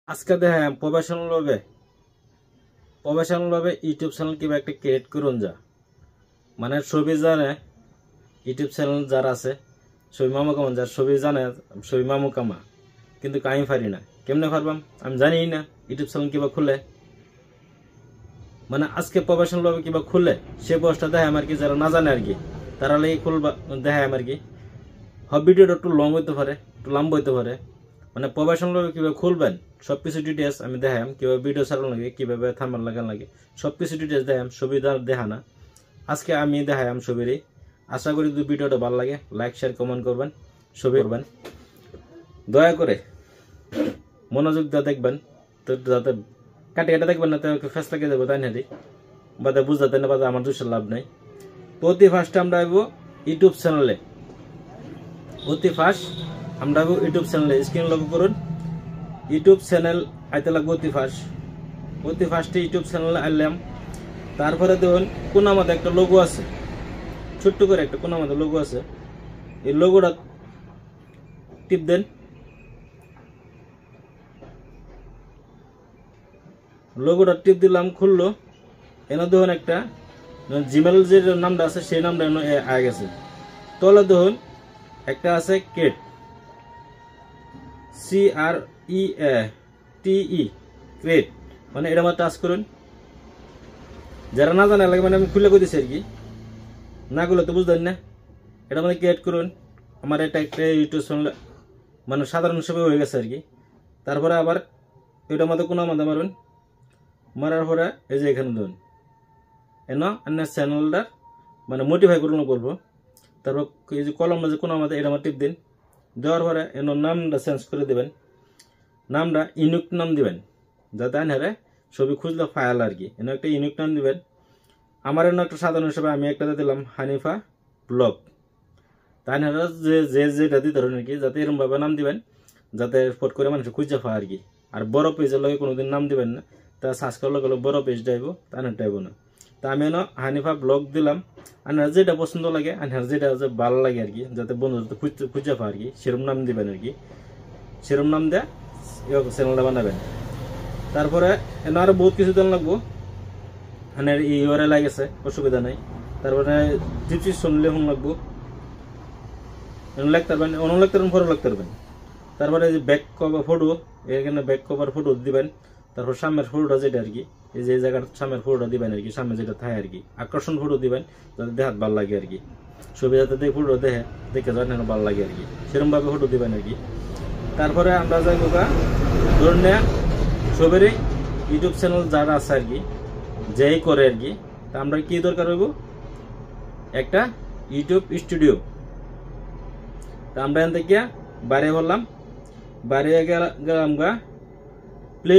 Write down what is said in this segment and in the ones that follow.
আজকে দেখেন প্রফেশনাল ভাবে ইউটিউব চ্যানেল কিভাবে একটা ক্রিয়েট করুন যা মানে ছবি জানে ইউটিউব চ্যানেল যারা আছে ছবি মামু কামা যার ছবি জানে ছবি মামু কামা কিন্তু আমি পারি না কেমনে পারবাম আমি জানি না ইউটিউব চ্যানেল কিভাবে খুলে মানে আজকে প্রফেশনাল ভাবে কিভাবে খুলে সে বয়সটা দেখায় আমার কি যারা না জানে আর কি তারা লাগে খুলবা দেখায় আমার কি ভিডিওটা একটু লং হইতে পারে একটু লম্বা হইতে পারে মানে প্রফেশনালভাবে কিভাবে খুলবেন সবকিছু ডিটেলস আমি দেখাম কিভাবে ভিডিও চালানো লাগে কিভাবে থাম্বনেল লাগানো লাগে সবকিছু ডিটেলস দেখাম ছবি দেখা না আজকে আমি দেখাম ছবিরই আশা করি যদি ভিডিওটা ভালো লাগে লাইক শেয়ার কমেন্ট করবেন ছবি করবেন দয়া করে মনোযোগ দিয়ে দেখবেন তো যাতে কাটে কাটে দেখবেন না তো ফেস লাগে যাবো তাই না বাদে বুঝতে না বাদে আমার দুশো লাভ নাই প্রতি ফার্স্টে আমরা আইব ইউটিউব চ্যানেলে অতি ফার্স্ট আমরা ইউটিউব চ্যানেলে স্ক্রিন লক্ষ্য করুন ইউটিউব চ্যানেল আইতে লাগবে অতি ফার্স্টে ইউটিউব চ্যানেলে আনলাম তারপরে দেখুন কোন আমাদের একটা লোগো আছে ছোট্ট করে একটা কোন আমাদের লোগো আছে এই লোগোটা টিপ দেন লোগোটা টিপ দিলাম খুললো এনে দেখুন একটা জিমেল যে নামটা আছে সেই নামটা আগে গেছে তলে দেখুন একটা আছে কেট CREATE ক্রেট মানে এটা আমার টাচ করুন যারা না জানে লাগে মানে আমি খুলে করে দিচ্ছি আর কি না করলে তো বুঝতেন না এটা মানে ক্রিয়েট করুন আমার এটা একটা ইউটিউব চ্যানেল মানে সাধারণ হিসেবে হয়ে গেছে আর কি তারপরে আবার এটা মধ্যে কোনো আমাদের মারুন মারার পরে এই যে এখানে ধরুন আপনার চ্যানেলটা মানে মোটিফাই করবো তারপর এই যে কলম যে কোনো আমাদের এটা আমার টিপ দিন দেওয়ার পরে এনার নামটা চেঞ্জ করে দেবেন নামটা ইউনিক নাম দিবেন যাতে আনহারে ছবি খুঁজলে ফায়াল আর কি এনে একটা ইউনিক নাম দিবেন আমার এনে একটা সাধারণ হিসেবে আমি একটা দিলাম হানিফা ব্লগ তাই না যেটা দিতে পারেন আর কি যাতে এরকমভাবে নাম দিবেন যাতে ফট করে মানুষ খুঁজে পায় আর কি আর বড় পেজের লগে কোনোদিন নাম দিবেন না তা সার্চ করলে গেলে বড় পেজ যাইব তা না টাইব না তা আমি এনে হানিফা ব্লগ দিলাম আর যেটা পছন্দ লাগে আর যেটা ভালো লাগে আর কি যাতে বন্ধু যাতে খুঁজে পায় আর কি সেরকম নাম দিবেন আর কি সেরকম নাম দেয়া চ্যানেলটা বানাবেন তারপরে এনে আরো বহুত কিছু দেন লাগবো মানে ইউআরএল লাগেছে অসুবিধা নাই তারপরে ডিসক্রিপশন লেখুন লাগবো লিখতে পারবেন অন্য লিখতে পারবেন ফটো লিখতে পারবেন তারপরে যে ব্যাক কভার ফটো এখানে ব্যাক কভার ফটো দিবেন তারপর সামনের ফটোটা যেটা আর কি এই যে জায়গার সামনের ফটোটা দিবেন আর কি সামনে যেটা থাকে আর কি আকর্ষণ ফটো দিবেন যাতে দেখাত ভালো লাগে আর কি ছবি যাতে দেখে ফটো দেখে যান ভালো লাগে আর কি সেরকম ভাবে ফটো দিবেন আর কি তারপরে আমরা যাইব ধরুন ছবির ইউটিউব চ্যানেল যারা আছে আর কি যেই করে আর কি তা আমরা কি দরকার হইব একটা ইউটিউব স্টুডিও তা আমরা এখান থেকে বাইরে বললাম বাইরে গেলাম প্লে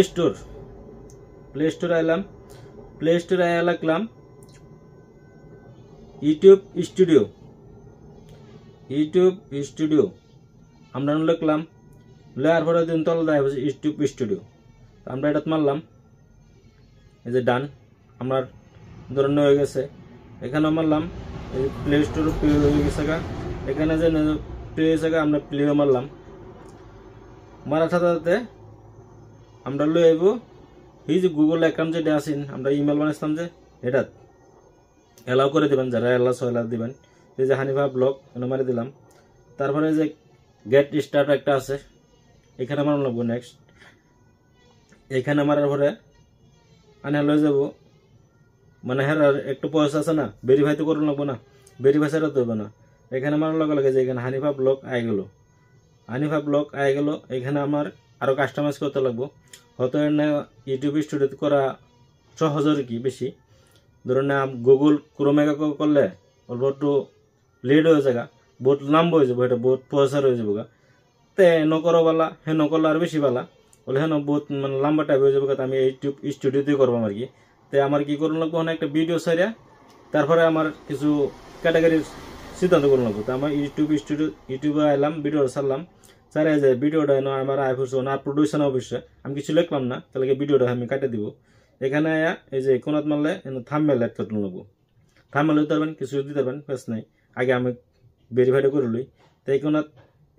স্টোর আইলাম প্লে স্টোরে লিখলাম ইউটিউব স্টুডিও আমরা লিখলাম লেয়ার পরে দিন তল দেয় ইউটিউব স্টুডিও আমরা এটা মারলাম এই যে ডান আমার ধরনের হয়ে গেছে এখানে মারলাম এই প্লে স্টোর হয়ে গেছে এখানে যে প্লে হয়েছে আমরা প্লে মারলাম মারার সাথে সাথে আমরা লই আইব এই যে গুগল অ্যাকাউন্ট যেটা আছেন আমরা ইমেল বানাইছিলাম যে এটা এলাও করে দিবেন যারা এলাও দিবেন এই যে হানিফা ব্লগ এনে মারি দিলাম তারপরে যে গেট স্টার্ট একটা আছে এখানে মারা লাগবো নেক্সট এখানে মারার পরে আনে লয়ে যাব মানে হ্যাঁ একটু পয়সা আছে না ভেরিফাই তো করুন লাগবো না ভেরিফাই ছাড়া তো হবে না এখানে মারার লগে লাগে যে এখানে হানিফা ব্লগ আই গেল এখানে আমার আরো কাস্টমাইজ করতে লাগবো হয়তো ইউটিউব স্টুডিও করা সহজ আর কি বেশি ধরুন না গুগল ক্রোমে করলে অল্প একটু লেট হয়ে যাগা বহুত লম্বা হয়ে যাবো এটা বহুত পয়সা হয়ে যাবো তে নকরো বালা হে নকরলে আর বেশি বালা বলে হ্যাঁ বহুত মানে লম্বা টাইপ হয়ে যাবো আমি ইউটিউব স্টুডিওতে করবো আর কি তো আমার কি করুন লাগবো একটা ভিডিও সারিয়া তারপরে আমার কিছু ক্যাটাগরির সিদ্ধান্ত করুন লাগবো তো আমার ইউটিউবে আইলাম ভিডিও ছাড়লাম স্যার এই যে ভিডিওটা আমার আইফোন না প্রোডিউসার অবশ্যই আমি কিছু লিখলাম না তাহলে ভিডিওটা আমি কাটে দিব এখানে এই যে কোনাত মারলে থাম্বনেল এড করতে লাগবো থাম্বনেল দিতে পারবেন কিছু দিতে পারবেন বেশ নাই আগে আমি ভেরিফাইড করে লই তো এই কোনাত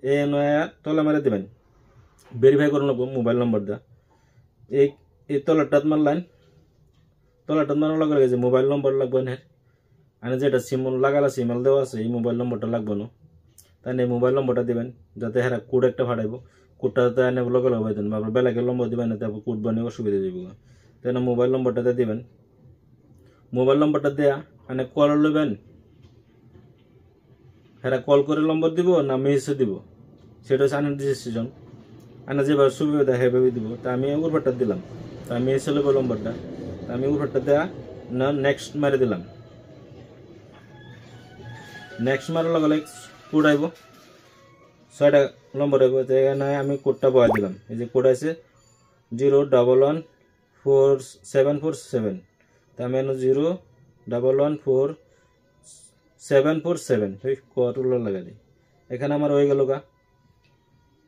এ নয়া তলা মারে দেবেন ভেরিফাই করে লাগবো মোবাইল নম্বর দা এই তলাটাত মারলেন, তলাটাত মারার লগে লগে যে মোবাইল নম্বর লাগবে না, আর যেটা সিম লাগালা সিমাল দেওয়া আছে এই মোবাইল নম্বরটা লাগবে না, তাই এই মোবাইল নম্বরটা দিবেন যাতে হ্যাঁ কোড একটা ফাটাইব, কোডটা তো এনে লগে লগে দেন, আপনার বেলাকে নম্বর দিবেন না, তারপর কোড বানিয়ে অসুবিধা দিব, তাই না মোবাইল নম্বরটাতে দিবেন। মোবাইল নম্বরটা দেয়া মানে কল লইবেন, হ্যাঁ কল করে নম্বর দিব না মেসেজ দিব সেটা হচ্ছে আনার ডিসিশন, আনা যেভাবে সুবিধা সেভাবে দিব। তা আমি উপরটা দিলাম, তা আমি এসে লইব নম্বরটা, তা আমি উপরটা দেয়া না নেক্সট মারে দিলাম, নেক্সট মারার লগে লগে কোড আইব, 6টা নম্বর আইব, এখানে আমি কোডটা বয়া দিলাম, এই যে কোড আছে 0114747, তা আমি 0114747 কোডগুলো লাগা দিই। এখানে আমার হয়ে গেল গা,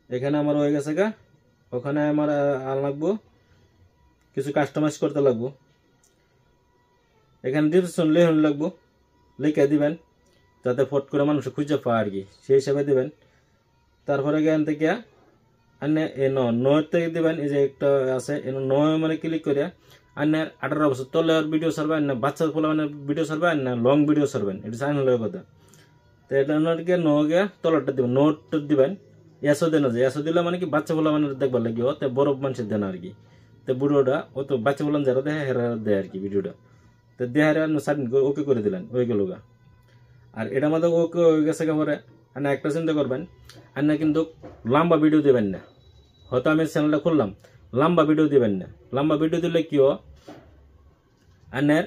এখানে আমার হয়ে গেছে গা, ওখানে আমার লাগবো কিছু কাস্টমাইজ করতে লাগবো, এখানে ডিসক্রিপশন লেখন লাগবো, লিখে দিবেন যাতে ফট করে মানুষ খুঁজে পায় আর কি, সেই হিসাবে দিবেন। তারপরে এখান থেকে আনে নয় থেকে দিবেন, এই যে একটা আছে নয় মানে ক্লিক করে আন্যার 18 বছর তলে ভিডিও সারবেন না, বাচ্চা ফলে মানে ভিডিও সারবেন না লং ভিডিও সারবেন, এটা চ্যানেলের কথা। তো এটা নটকে নগে তলাটা দিবেন, নোট দিবেন, এসো দেন, এসো দিলে মানে কি বাচ্চা ফলে মানে দেখবার লাগিব, তো বড় মানুষের দেন আর কি, তো ভিডিওটা ও তো বাচ্চা বলেন যারা দেখে হেরা দেয় আর কি ভিডিওটা, তো দেহারে সাবমিট করে ওকে করে দিলেন, ওই গেল গা। আর এটা মধ্যে ওকে হয়ে গেছে পরে আর একটা চিন্তা করবেন, আর না কিন্তু লম্বা ভিডিও দেবেন না, হয়তো আমি চ্যানেলটা খুললাম, লম্বা ভিডিও দিবেন না, লম্বা ভিডিও দিলে কি আনের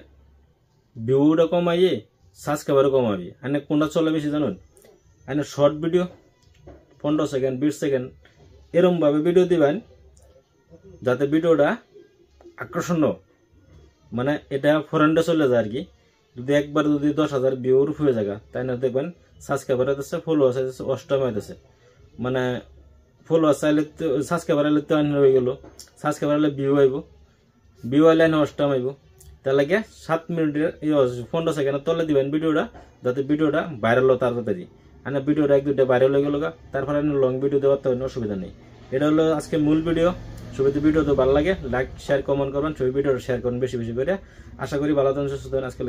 ভিউটা কমাইয়ে সাবস্ক্রাইবারও কমাবি। আনে কোনটা চলে বেশি জানুন, আনে শর্ট ভিডিও 15 সেকেন্ড 20 সেকেন্ড এরকম ভাবে ভিডিও দিবেন যাতে ভিডিওটা আকর্ষণীয়, মানে এটা ফরেন্ডে চলে যায় আর কি। যদি একবার যদি 10,000 ভিউর হয়ে যায় তাই না দেখবেন সাবস্ক্রাইবার আছে, ফলোয়ার্স আছে 8টা আছে, মানে ফলোয়ার চাইলে তো সাবস্ক্রাইবার আইলে তো হয়ে গেল, সাবস্ক্রাইবার আইলে ভিউ আইব, ভিউ আইলে 8টা আইব, তার লাগে 7 মিনিটের 15 সেকেন্ডের তলে দিবেন ভিডিওটা যাতে ভিডিওটা ভাইরাল হয় তাড়াতাড়ি। আর ভিডিওটা 1-2টা ভাইরাল হয়ে গেল তারপরে লং ভিডিও দেওয়ার তো অসুবিধা নেই। এটা হলো আজকে মূল ভিডিও। সবাই ভিডিও তো ভালো লাগে লাইক শেয়ার কমেন্ট করবেন, সবাই ভিডিওটা শেয়ার করুন বেশি বেশি করে। আশা করি ভালো থাকুন সুস্থ থাকুন। আজকে